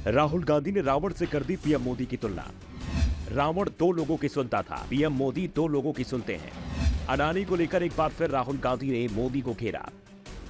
राहुल गांधी ने रावण से कर दी पीएम मोदी की तुलना। रावण दो लोगों की सुनता था, पीएम मोदी दो लोगों की सुनते हैं। अडानी को लेकर एक बार फिर राहुल गांधी ने मोदी को घेरा।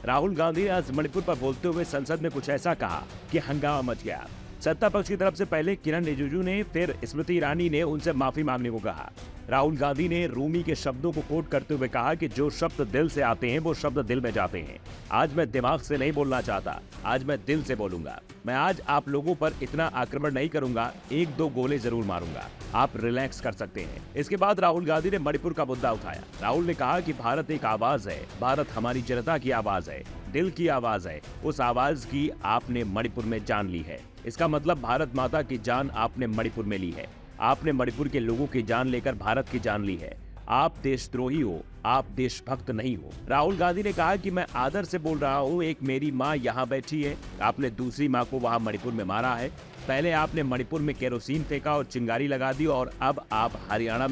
राहुल गांधी ने आज मणिपुर पर बोलते हुए संसद में कुछ ऐसा कहा कि हंगामा मच गया। सत्ता पक्ष की तरफ से पहले किरण रिजिजू ने, फिर स्मृति ईरानी ने उनसे माफी मांगने को कहा। राहुल गांधी ने रूमी के शब्दों को कोट करते हुए कहा कि जो शब्द दिल से आते हैं वो शब्द दिल में जाते हैं। आज मैं दिमाग से नहीं बोलना चाहता, आज मैं दिल से बोलूंगा। मैं आज आप लोगों पर इतना आक्रमण नहीं करूंगा, एक दो गोले जरूर मारूंगा, आप रिलैक्स कर सकते हैं। इसके बाद राहुल गांधी ने मणिपुर का मुद्दा उठाया। राहुल ने कहा कि भारत एक आवाज है, भारत हमारी जनता की आवाज है, दिल की आवाज है। उस आवाज की आपने मणिपुर में जान ली है। इसका मतलब भारत माता की जान आपने मणिपुर में ली है। आपने मणिपुर के लोगों की जान लेकर भारत की जान ली है। आप देशद्रोही हो, आप देशभक्त नहीं हो। राहुल गांधी ने कहा कि मैं आदर से बोल रहा हूँ, एक मेरी माँ यहाँ बैठी है, आपने दूसरी माँ को वहाँ मणिपुर में मारा है। पहले आपने मणिपुर में केरोसिन फेंका और चिंगारी लगा दी, और अब आप हरियाणा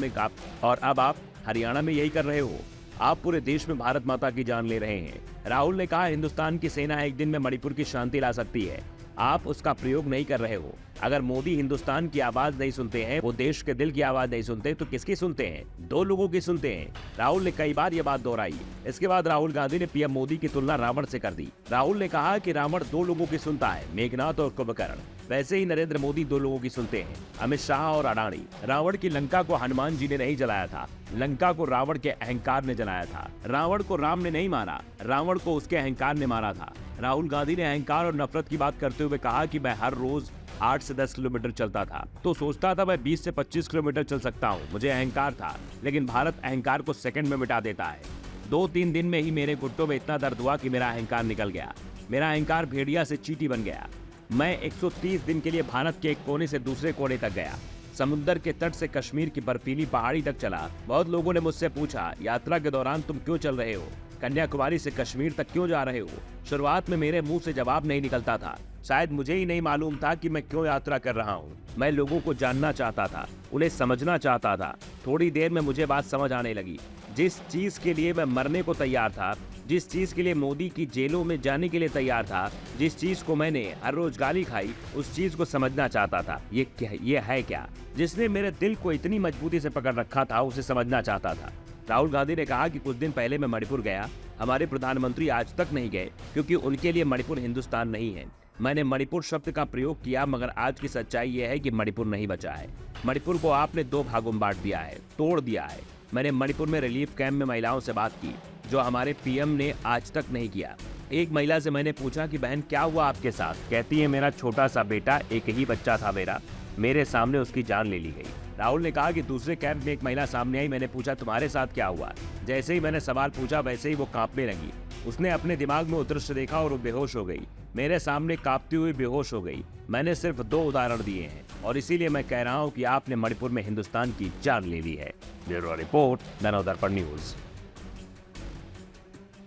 में यही कर रहे हो। आप पूरे देश में भारत माता की जान ले रहे हैं। राहुल ने कहा हिंदुस्तान की सेना एक दिन में मणिपुर की शांति ला सकती है, आप उसका प्रयोग नहीं कर रहे हो। अगर मोदी हिंदुस्तान की आवाज नहीं सुनते हैं, वो देश के दिल की आवाज नहीं सुनते, तो किसकी सुनते हैं? दो लोगों की सुनते हैं। राहुल ने कई बार ये बात दोहराई। इसके बाद राहुल गांधी ने पीएम मोदी की तुलना रावण से कर दी। राहुल ने कहा कि रावण दो लोगों की सुनता है, मेघनाथ और कुंभकर्ण। वैसे ही नरेंद्र मोदी दो लोगों की सुनते हैं, अमित शाह और अडानी। रावण की लंका को हनुमान जी ने नहीं जलाया था, लंका को रावण के अहंकार ने जलाया था। रावण को राम ने नहीं मारा, रावण को उसके अहंकार ने मारा था। राहुल गांधी ने अहंकार और नफरत की बात करते हुए कहा कि मैं हर रोज 8 से 10 किलोमीटर चलता था, तो सोचता था मैं 20 से 25 किलोमीटर चल सकता हूँ, मुझे अहंकार था। लेकिन भारत अहंकार को सेकंड में मिटा देता है। 2-3 दिन में ही मेरे घुटनों में इतना दर्द हुआ कि मेरा अहंकार निकल गया। मेरा अहंकार भेड़िया से चींटी बन गया। मैं 130 दिन के लिए भारत के एक कोने से दूसरे कोने तक गया। समुद्र के तट से कश्मीर की बर्फीली पहाड़ी तक चला। बहुत लोगों ने मुझसे पूछा, यात्रा के दौरान तुम क्यों चल रहे हो? कन्याकुमारी से कश्मीर तक क्यों जा रहे हो? शुरुआत में मेरे मुंह से जवाब नहीं निकलता था। शायद मुझे ही नहीं मालूम था कि मैं क्यों यात्रा कर रहा हूँ। मैं लोगों को जानना चाहता था, उन्हें समझना चाहता था। थोड़ी देर में मुझे बात समझ आने लगी। जिस चीज के लिए मैं मरने को तैयार था, जिस चीज के लिए मोदी की जेलों में जाने के लिए तैयार था, जिस चीज को मैंने हर रोज गाली खाई, उस चीज को समझना चाहता था। ये है क्या? जिसने मेरे दिल को इतनी मजबूती से पकड़ रखा था, उसे समझना चाहता था। राहुल गांधी ने कहा कि कुछ दिन पहले मैं मणिपुर गया। हमारे प्रधानमंत्री आज तक नहीं गए, क्योंकि उनके लिए मणिपुर हिंदुस्तान नहीं है। मैंने मणिपुर शब्द का प्रयोग किया, मगर आज की सच्चाई यह है कि मणिपुर नहीं बचा है। मणिपुर को आपने दो भागों में बांट दिया है, तोड़ दिया है। मैंने मणिपुर में रिलीफ कैंप में महिलाओं से बात की, जो हमारे पीएम ने आज तक नहीं किया। एक महिला से मैंने पूछा कि बहन क्या हुआ आपके साथ? कहती है मेरा छोटा सा बेटा, एक ही बच्चा था मेरे सामने उसकी जान ले ली गई। राहुल ने कहा कि दूसरे कैंप में एक महिला सामने आई। मैंने पूछा तुम्हारे साथ क्या हुआ? जैसे ही मैंने सवाल पूछा वैसे ही वो कांपने लगी। उसने अपने दिमाग में वो दृश्य देखा और वो बेहोश हो गई। मेरे सामने कांपती हुई बेहोश हो गई। मैंने सिर्फ 2 उदाहरण दिए हैं, और इसीलिए मैं कह रहा हूँ कि आपने मणिपुर में हिंदुस्तान की जान ले ली है। ब्यूरो रिपोर्ट, दैनिक दर्पण न्यूज।